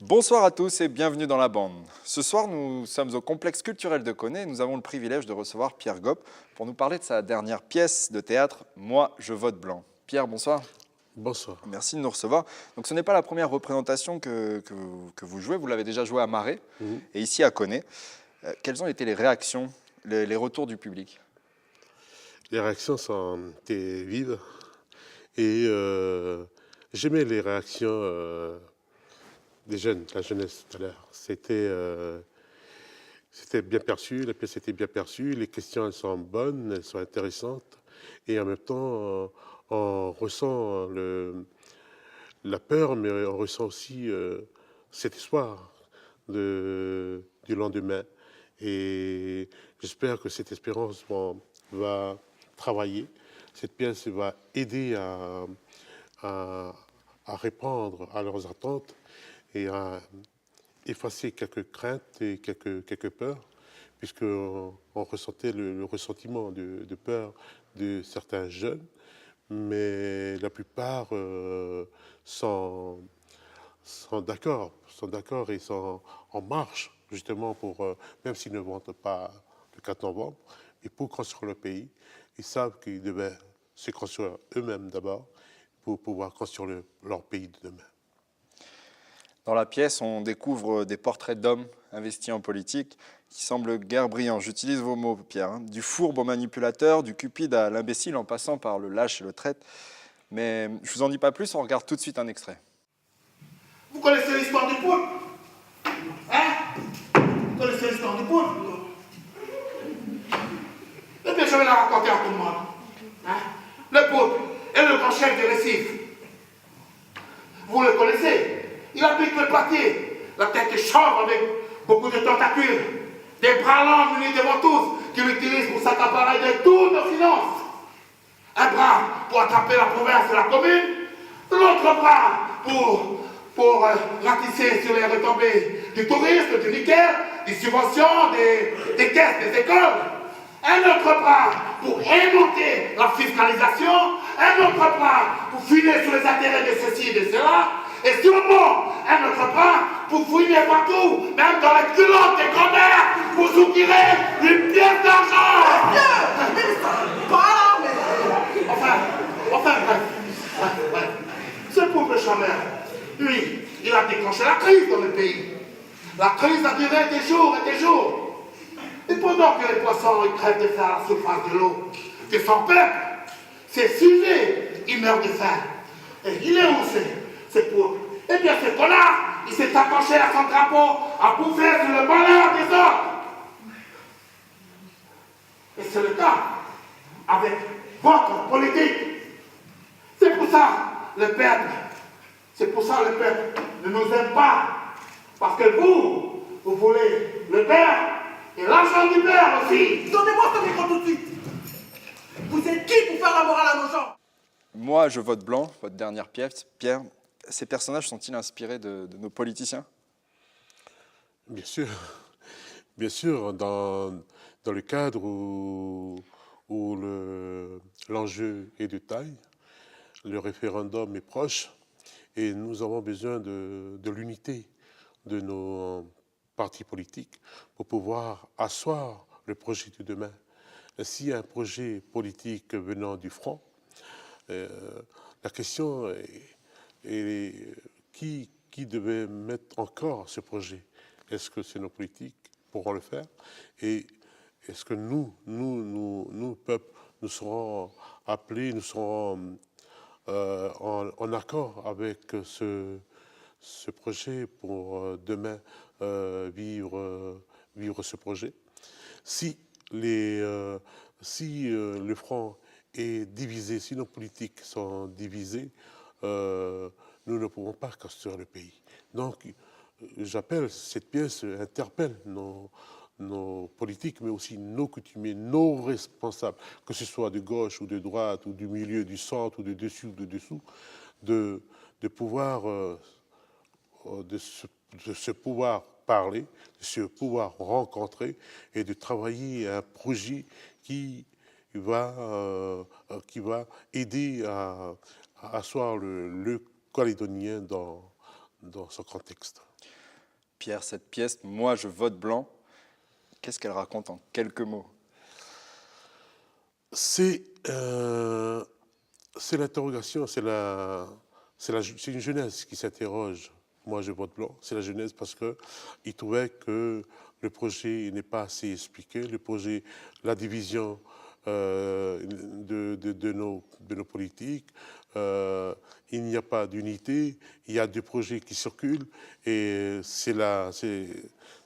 Bonsoir à tous et bienvenue dans la bande. Ce soir, nous sommes au complexe culturel de Koné et nous avons le privilège de recevoir Pierre Gop pour nous parler de sa dernière pièce de théâtre, Moi, je vote blanc. Pierre, bonsoir. Bonsoir. Merci de nous recevoir. Donc, ce n'est pas la première représentation que vous jouez, vous l'avez déjà joué à Marais et ici à Koné. Quelles ont été les réactions, les retours du public? Les réactions sont été vives et j'aimais les réactions des jeunes, de la jeunesse tout à l'heure. C'était bien perçu, la pièce était bien perçue, les questions elles sont bonnes, elles sont intéressantes et en même temps on ressent la peur, mais on ressent aussi cet espoir du lendemain. Et j'espère que cette espérance va travailler. Cette pièce va aider à, à répondre à leurs attentes et à effacer quelques craintes et quelques peurs, puisqu'on ressentait le ressentiment de peur de certains jeunes, mais la plupart sont d'accord et sont en marche justement pour, même s'ils ne votent pas le 4 novembre, et pour construire le pays, ils savent qu'ils devaient se construire eux-mêmes d'abord pour pouvoir construire leur pays de demain. Dans la pièce, on découvre des portraits d'hommes investis en politique qui semblent guère brillants. J'utilise vos mots, Pierre. Hein. Du fourbe au manipulateur, du cupide à l'imbécile en passant par le lâche et le traître. Mais je vous en dis pas plus, on regarde tout de suite un extrait. Vous connaissez l'histoire du poule? Hein? Vous connaissez l'histoire du poule? Eh bien, je vais la raconter à tout le monde. Hein? Le poule est le grand chef du récif. Vous le connaissez. Il habite le platier, la tête chauve avec beaucoup de tentacules, des bras longs munis de ventouses qu'il utilise pour s'accaparer de toutes nos finances. Un bras pour attraper la province et la commune, l'autre bras pour ratisser sur les retombées du tourisme, du nickel, des subventions, des caisses, des écoles. Un autre bras pour émonter la fiscalisation, un autre bras pour filer sur les intérêts de ceci et de cela, et sûrement un autre bras pour fouiner partout, même dans les culottes des grand-mères, pour soutirer une pièce d'argent. Enfin, bref. Ce pauvre chômeur, lui, il a déclenché la crise dans le pays. La crise a duré des jours et des jours. Et pendant que les poissons ils crèvent de faim à la surface de l'eau, que son peuple, ses sujets, ils meurent de faim. Et il est où ce pauvre? Eh bien, ce connard, il s'est accroché à son drapeau à bouffer sur le malheur des autres. Et c'est le cas avec votre politique. C'est pour ça le peuple ne nous aime pas. Parce que vous voulez le père et l'argent du père aussi. Donnez-moi ce micro tout de suite. Vous êtes qui pour faire la morale à nos gens? Moi, je vote blanc, votre dernière pièce. Pierre, ces personnages sont-ils inspirés de nos politiciens? Bien sûr, dans le cadre où l'enjeu est de taille, le référendum est proche et nous avons besoin de l'unité de nos partis politiques pour pouvoir asseoir le projet de demain. S'il y a un projet politique venant du front, la question est qui devait mettre encore ce projet? Est-ce que c'est nos politiques qui pourront le faire? Et est-ce que nous, peuple, nous serons appelés, nous serons en accord avec ce projet pour demain vivre ce projet? Si le front est divisé, si nos politiques sont divisées, nous ne pouvons pas construire le pays. Donc, j'appelle, cette pièce interpelle nos politiques, mais aussi nos coutumiers, nos responsables, que ce soit de gauche ou de droite, ou du milieu, du centre, ou de dessus ou de dessous, de pouvoir de se pouvoir parler, de se pouvoir rencontrer et de travailler à un projet qui va aider à asseoir le Calédonien dans son contexte. Pierre, cette pièce, moi je vote blanc, qu'est-ce qu'elle raconte en quelques mots? C'est l'interrogation, c'est une jeunesse qui s'interroge. Moi, je vote blanc. C'est la jeunesse parce qu'ils trouvaient que le projet n'est pas assez expliqué. Le projet, la division de nos politiques, il n'y a pas d'unité. Il y a des projets qui circulent et c'est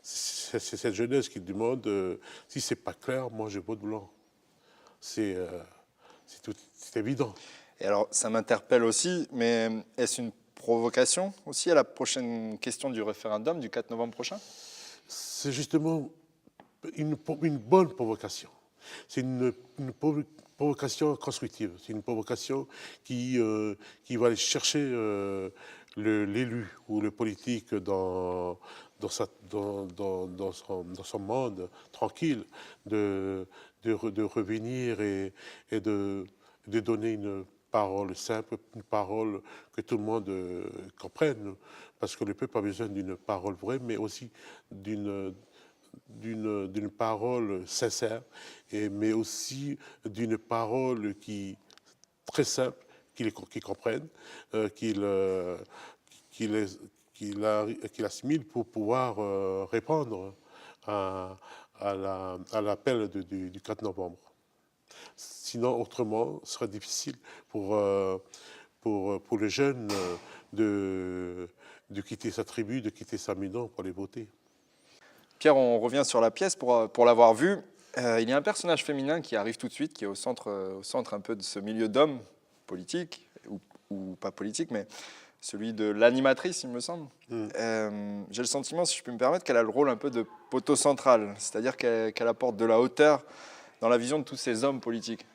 cette jeunesse qui demande si c'est pas clair, moi je vote blanc. C'est évident. Et alors, ça m'interpelle aussi, mais est-ce une provocation aussi à la prochaine question du référendum du 4 novembre prochain? C'est justement une bonne provocation. C'est une provocation constructive. C'est une provocation qui va aller chercher l'élu ou le politique dans son monde tranquille, de revenir et de donner une parole simple, une parole que tout le monde comprenne, parce que le peuple a besoin d'une parole vraie, mais aussi d'une parole sincère, mais aussi d'une parole très simple, qu'ils comprennent, qu'ils assimilent pour pouvoir répondre à l'appel du 4 novembre. Sinon, autrement, ce sera difficile pour les jeunes de quitter sa tribu, de quitter sa maison pour aller voter. Pierre, on revient sur la pièce pour l'avoir vue. Il y a un personnage féminin qui arrive tout de suite, qui est au centre un peu de ce milieu d'hommes politiques, ou pas politiques, mais celui de l'animatrice, il me semble. J'ai le sentiment, si je peux me permettre, qu'elle a le rôle un peu de poteau central, c'est-à-dire qu'elle apporte de la hauteur dans la vision de tous ces hommes politiques.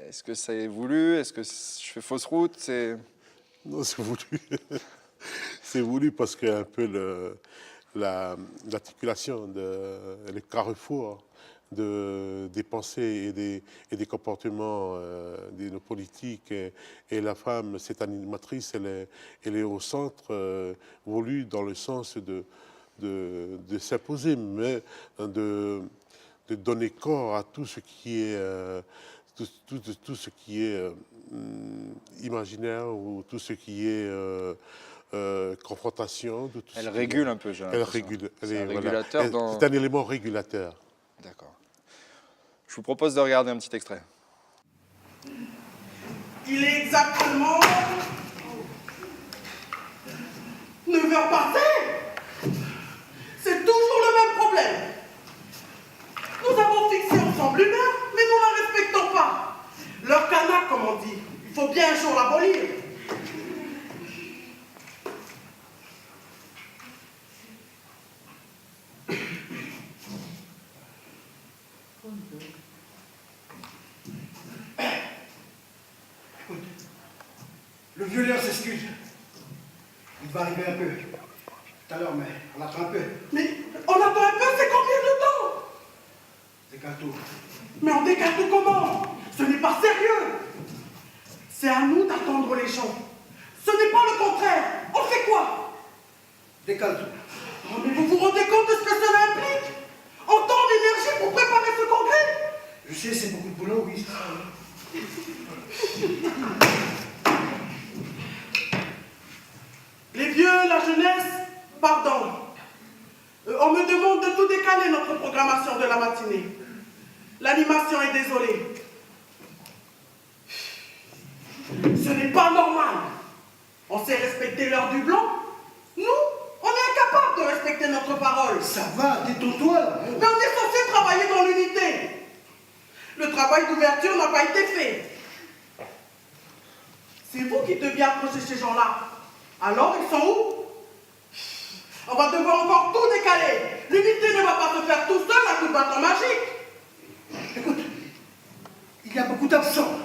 Est-ce que c'est voulu? Est-ce que je fais fausse route? Non, c'est voulu. C'est voulu parce qu'il y a un peu l'articulation, le carrefour des pensées et des comportements de nos politiques. Et la femme, cette animatrice, elle est au centre, voulue dans le sens de s'imposer, mais de donner corps à tout ce qui est tout ce qui est imaginaire ou tout ce qui est confrontation. Elle régule un peu, j'ai Elle l'impression. régule. C'est un régulateur dans... C'est un élément régulateur. D'accord. Je vous propose de regarder un petit extrait. Il est exactement 9h passées. C'est toujours le même problème. Nous avons fixé ensemble une heure, mais nous ne la respectons pas. Leur canaque, comme on dit, il faut bien un jour l'abolir. Le violeur s'excuse. Il va arriver un peu. Tout à l'heure, mais on attend un peu. Mais on attend un peu, c'est combien de temps? Décale tout. Mais on décale tout comment? Ce n'est pas sérieux. C'est à nous d'attendre les gens. Ce n'est pas le contraire. On fait quoi? Décale tout. Oh, mais vous vous rendez compte de ce que cela implique? En temps d'énergie pour préparer ce congrès? Je sais, c'est beaucoup de boulot, oui. Les vieux, la jeunesse, pardon. On me demande de tout décaler notre programmation de la matinée. L'animation est désolée. Ce n'est pas normal. On sait respecter l'heure du blanc. Nous, on est incapables de respecter notre parole. Ça va, détends-toi là. Mais on est censé travailler dans l'unité. Le travail d'ouverture n'a pas été fait. C'est vous qui deviez approcher ces gens-là. Alors, ils sont où? On va devoir encore tout décaler. L'unité ne va pas se faire tout seul à coup de bâton magique. Écoute, il y a beaucoup d'absents.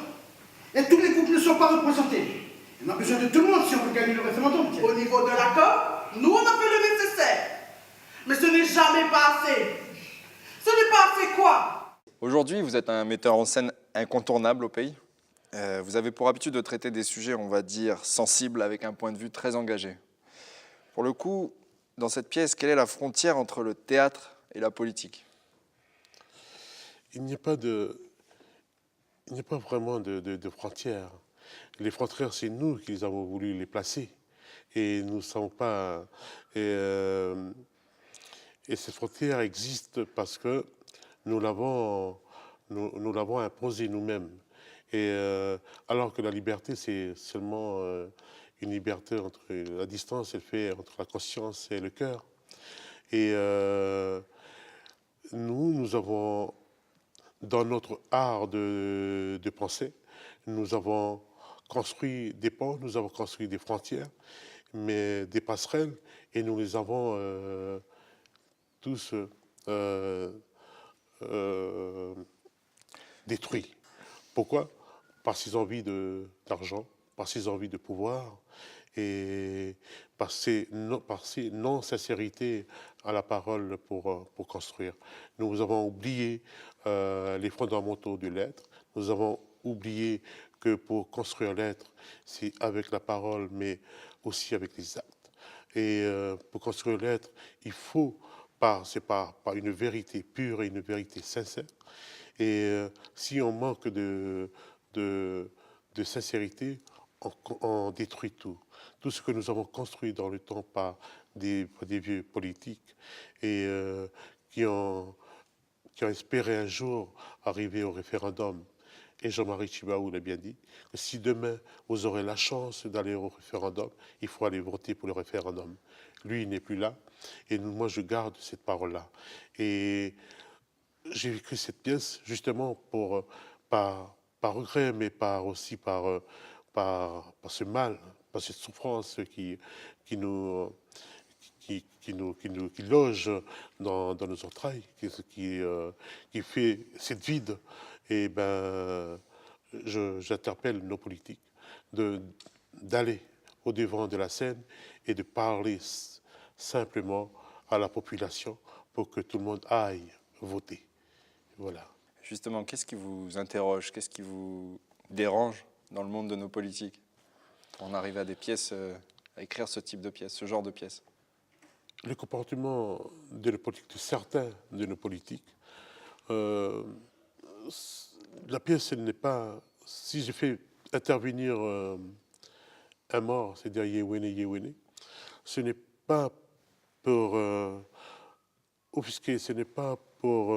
Et tous les groupes ne sont pas représentés. On a besoin de tout le monde si on veut gagner le référendum. Au niveau de l'accord, nous on a fait le nécessaire. Mais ce n'est jamais pas assez. Ce n'est pas assez quoi? Aujourd'hui, vous êtes un metteur en scène incontournable au pays. Vous avez pour habitude de traiter des sujets, on va dire, sensibles, avec un point de vue très engagé. Pour le coup, dans cette pièce, quelle est la frontière entre le théâtre et la politique? Il n'y a pas vraiment de frontières. Les frontières, c'est nous qui avons voulu les placer. Et nous ne sommes pas. Et cette frontière existe parce que nous l'avons imposée nous-mêmes. Et alors que la liberté, c'est seulement une liberté entre la distance, elle fait entre la conscience et le cœur. Et nous avons, dans notre art de penser, nous avons construit des ponts, nous avons construit des frontières, mais des passerelles, et nous les avons tous détruits. Pourquoi? Par ces envies d'argent, par ces envies de pouvoir, et par ces non-sincérités à la parole pour construire. Nous avons oublié les fondamentaux de l'être, nous avons oublié que pour construire l'être, c'est avec la parole, mais aussi avec les actes. Et pour construire l'être, il faut, c'est par une vérité pure et une vérité sincère. Et si on manque de sincérité, on détruit tout. Tout ce que nous avons construit dans le temps par des vieux politiques et qui ont espéré un jour arriver au référendum. Et Jean-Marie Tjibaou l'a bien dit, que si demain vous aurez la chance d'aller au référendum, il faut aller voter pour le référendum. Lui, il n'est plus là, et moi, je garde cette parole-là. Et j'ai écrit cette pièce justement par regret, mais aussi par ce mal, par cette souffrance qui loge dans nos entrailles, qui fait cette vide. Et ben, j'interpelle nos politiques d'aller au devant de la scène et de parler simplement à la population pour que tout le monde aille voter. Voilà. Justement, qu'est-ce qui vous interroge, qu'est-ce qui vous dérange dans le monde de nos politiques pour en arriver à des pièces, à écrire ce type de pièces, ce genre de pièces? Le comportement de certains de nos politiques. La pièce, elle n'est pas. Si j'ai fait intervenir un mort, c'est-à-dire Yewene, ce n'est pas pour offusquer, ce n'est pas pour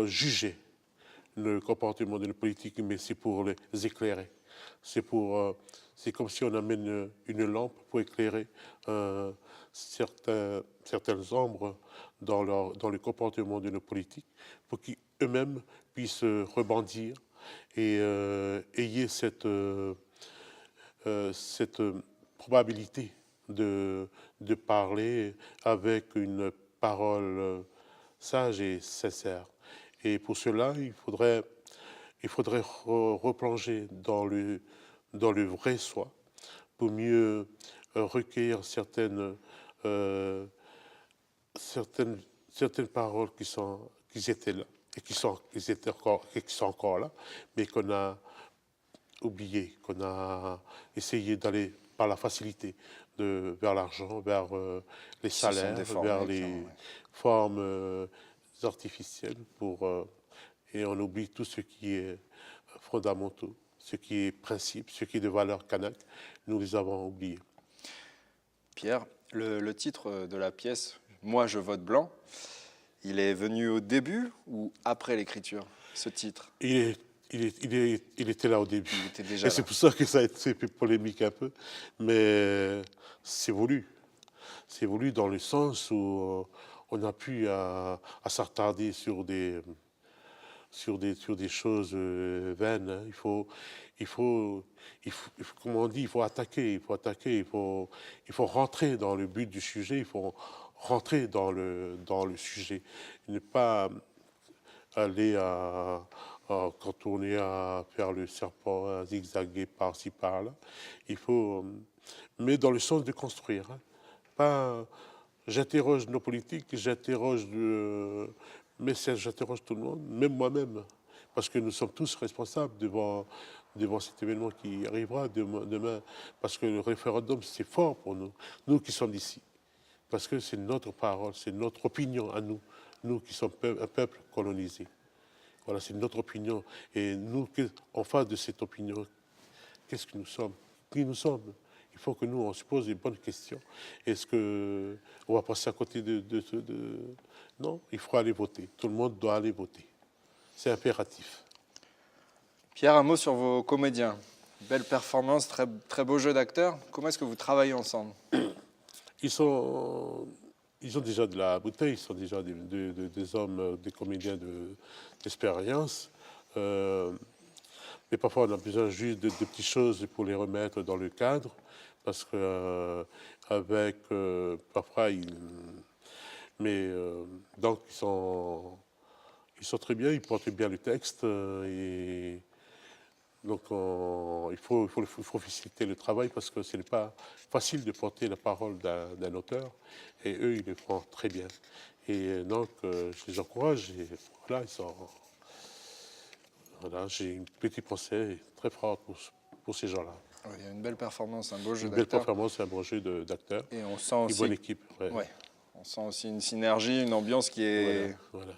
juger le comportement de nos politiques, mais c'est pour les éclairer. C'est comme si on amène une lampe pour éclairer certaines ombres dans le comportement de nos politiques, pour qu'eux-mêmes puissent rebondir et ayez cette probabilité de parler avec une parole sage et sincère. Et pour cela, il faudrait replonger dans le vrai soi pour mieux recueillir certaines paroles qui étaient là et qui sont encore là, mais qu'on a oublié, qu'on a essayé d'aller par la facilité vers l'argent, vers les salaires, vers les formes artificielles et on oublie tout ce qui est fondamental, ce qui est principe, ce qui est de valeur kanak, nous les avons oubliés. Pierre, le titre de la pièce, « Moi je vote blanc », il est venu au début ou après l'écriture, ce titre? Il était là au début. Il était déjà et c'est pour ça que ça a été polémique un peu, mais c'est voulu. C'est voulu dans le sens où on a pu à s'attarder sur des choses vaines. Hein. Il faut, comme on dit, il faut attaquer, il faut rentrer dans le but du sujet, il faut rentrer dans le sujet, ne pas aller à contourner, à faire le serpent, à zigzaguer par-ci, par-là. Il faut, mais dans le sens de construire. Hein. Pas, j'interroge nos politiques, j'interroge tout le monde, même moi-même, parce que nous sommes tous responsables devant devant cet événement qui arrivera demain, parce que le référendum, c'est fort pour nous, nous qui sommes d'ici, parce que c'est notre parole, c'est notre opinion à nous, nous qui sommes un peuple colonisé. Voilà, c'est notre opinion. Et nous, en face de cette opinion, qu'est-ce que nous sommes? Qui nous sommes? Il faut que nous, on se pose des bonnes questions. Est-ce qu'on va passer à côté de... Non, il faut aller voter. Tout le monde doit aller voter. C'est impératif. Pierre, un mot sur vos comédiens. Belle performance, très, très beau jeu d'acteur. Comment est-ce que vous travaillez ensemble? Ils ont déjà de la bouteille, ils sont déjà des hommes, des comédiens d'expérience. Mais parfois, on a besoin juste de petites choses pour les remettre dans le cadre. Parce que parfois, donc ils sont très bien, ils portent bien le texte. Et donc, il faut faciliter le travail parce que ce n'est pas facile de porter la parole d'un auteur. Et eux, ils le font très bien. Et donc, je les encourage. Et voilà, voilà, j'ai une petite pensée très forte pour ces gens-là. Oui, il y a une belle performance, un beau jeu Une d'acteur. belle performance, un beau jeu d'acteur. Et on sent aussi... Une bonne équipe. Ouais. Ouais. On sent aussi une synergie, une ambiance qui est... Voilà.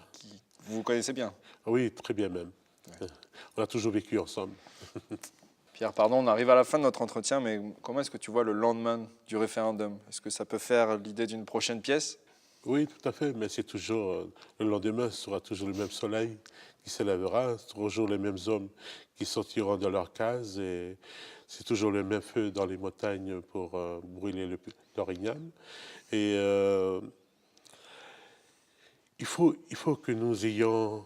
Vous connaissez bien. Oui, très bien même. Ouais. On a toujours vécu ensemble. Pierre, pardon, on arrive à la fin de notre entretien, mais comment est-ce que tu vois le lendemain du référendum? Est-ce que ça peut faire l'idée d'une prochaine pièce? Oui, tout à fait, mais c'est toujours... le lendemain sera toujours le même soleil qui se lèvera, toujours les mêmes hommes qui sortiront de leur case, et c'est toujours le même feu dans les montagnes pour brûler l'orignal. Et il faut que nous ayons...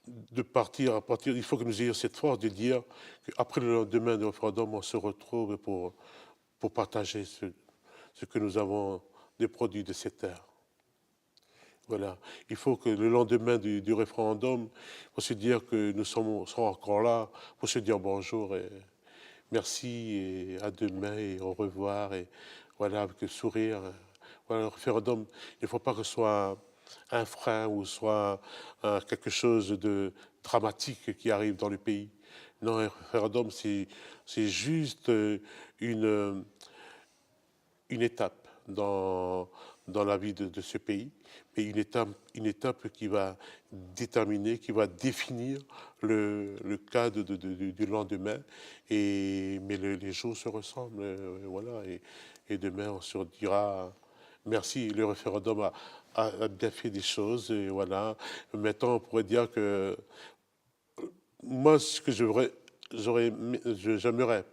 il faut que nous ayons cette force de dire qu'après le lendemain du référendum, on se retrouve pour partager ce que nous avons des produits de cette terre. Voilà. Il faut que le lendemain du référendum, il faut se dire que nous serons encore là, pour se dire bonjour et merci et à demain et au revoir et voilà, avec le sourire. Voilà, le référendum, il ne faut pas que ce soit un frein ou soit quelque chose de dramatique qui arrive dans le pays. Non, un référendum, c'est juste une étape dans la vie de ce pays, mais une étape qui va déterminer, qui va définir le cadre du lendemain. Mais les jours se ressemblent, voilà. Et demain, on se dira merci. Le référendum a bien fait des choses, et voilà. Maintenant, on pourrait dire que moi, ce que j'aimerais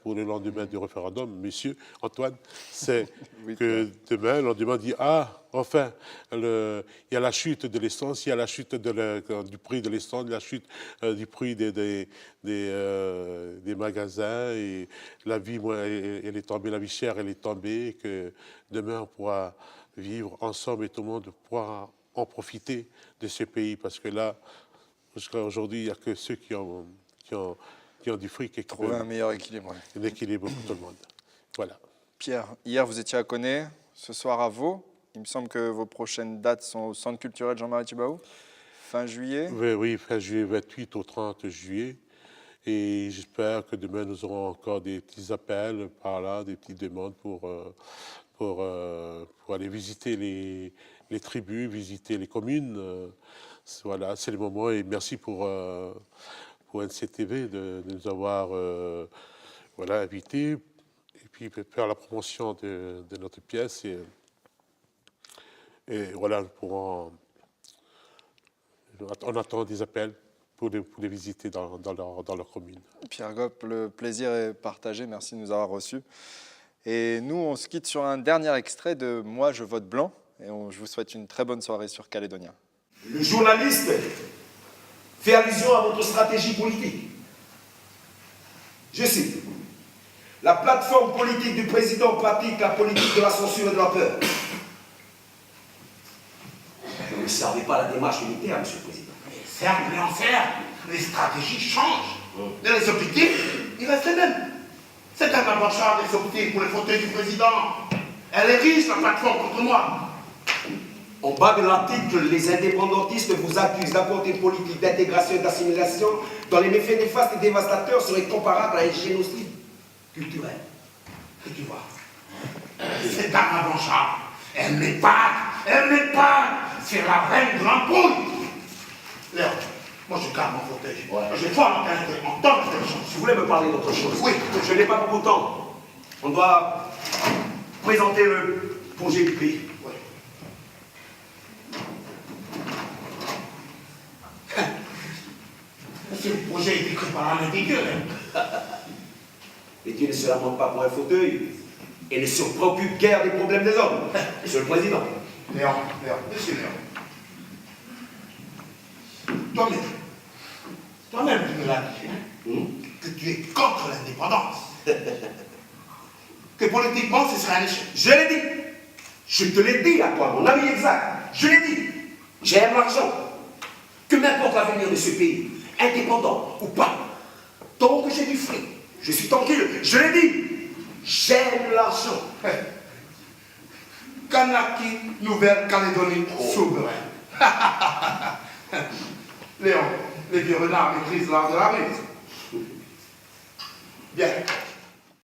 pour le lendemain du référendum, monsieur Antoine, c'est Oui, que demain, le lendemain, dit ah, enfin, il y a la chute de l'essence, il y a la chute du prix de l'essence, la chute du prix des magasins, et la vie, elle est tombée, la vie chère, elle est tombée, et que demain, on pourra vivre ensemble et tout le monde pourra en profiter de ce pays, parce que là, jusqu'à aujourd'hui, il n'y a que ceux qui ont du fric et qui trouver un meilleur équilibre. Un équilibre pour tout le monde. Voilà. Pierre, hier vous étiez à Koné, ce soir à Vaud. Il me semble que vos prochaines dates sont au Centre culturel Jean-Marie Tjibaou, fin juillet. Oui, fin juillet, 28 au 30 juillet. Et j'espère que demain nous aurons encore des petits appels par là, des petites demandes pour aller visiter les tribus, visiter les communes. Voilà, c'est le moment, et merci pour NCTV de nous avoir invités, et puis faire la promotion de notre pièce. Et voilà, on attend des appels pour les visiter dans leur commune. Pierre Gopp, le plaisir est partagé. Merci de nous avoir reçus. Et nous, on se quitte sur un dernier extrait de « Moi, je vote blanc ». Et je vous souhaite une très bonne soirée sur Calédonia. Le journaliste fait allusion à votre stratégie politique. Je cite. La plateforme politique du président pratique la politique de la censure et de la peur. Vous ne servez pas la démarche unitaire, monsieur le président. Certes, mais en certes, les stratégies changent. Et les objectifs, ils restent les mêmes. C'est un avantage des objectifs pour les fauteuils du président. Elle est riche, la plateforme, contre moi. En bas de l'article, les indépendantistes vous accusent d'apporter une politique d'intégration et d'assimilation dont les méfaits néfastes et dévastateurs seraient comparables à un génocide culturel. Et tu vois, cette dame revanchable, elle n'est pas c'est la reine Grand-Pouille. Léon, moi je garde mon fauteuil. Je vais pas entendre quelque chose. Si vous voulez me parler d'autre chose, Oui. je n'ai pas beaucoup de temps. On doit présenter le projet du pays. Oui. Ce projet est écrit par un individu. Et Dieu ne se lamente pas pour un fauteuil et ne se préoccupe guère des problèmes des hommes. Monsieur le Président. Léon, monsieur Léon. Toi-même, tu me l'as dit, hein, que tu es contre l'indépendance. Que politiquement, ce serait un échec. Je l'ai dit. Je te l'ai dit à toi, mon ami exact. Je l'ai dit. J'aime l'argent. Que m'importe l'avenir de ce pays, indépendant ou pas, tant que j'ai du fric, je suis tranquille. Je l'ai dit. J'aime l'argent. Kanaki, Nouvelle-Calédonie, souveraine. Léon, les vieux renards maîtrisent l'art de la mise. Bien.